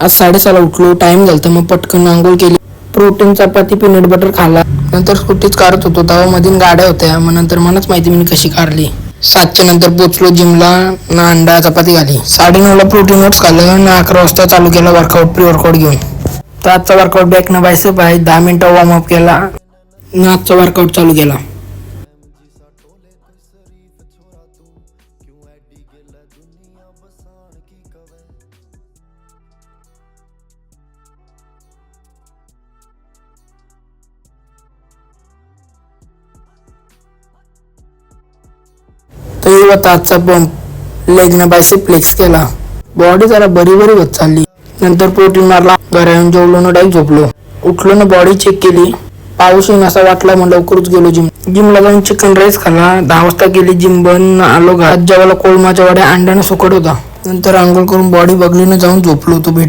आज 6:30 उठलो, टाइम झालता, मग पटकन आंघोळ केली, प्रोटीन चपाती पीनट बटर खाल्ला. नंतर स्कूटीच काढत होतो तेव्हा मधीन गाड्या होत्या, मग नंतर मलाच माहिती मी कशी काढली. 7च्या नंतर पोचलो जिमला, ना अंडा चपाती खाली. 9:30ला प्रोटीन ओट्स खाल्लं ना 11 वाजता चालू केला वर्कआउट, प्री वर्कआउट घेऊन. तर आजचा वर्कआउट बॅक न बायसेप आहे. 10 मिनिटं वॉर्मअप केला ना आजचा वर्कआउट चालू केला. तर हे होता आजचा पंप. लेगनं बायसेप फ्लेक्स केला. बॉडी जरा बरी होत चालली. नंतर प्रोटीन मारला, घरा येऊन जेवलो ना डायरेक्ट झोपलो. उठलो ना बॉडी चेक केली, पाऊस येईन असा वाटला, मग लवकरच गेलो जिमला जाऊन चिकन राईस खाल्ला. 10 वाजता गेली जिम बंद, आलो घरात जेवायला कोळमाच्या वड्या, अंड्यानं सुकट होता. नंतर आंघोळ करून बॉडी बघली ना जाऊन झोपलो. तो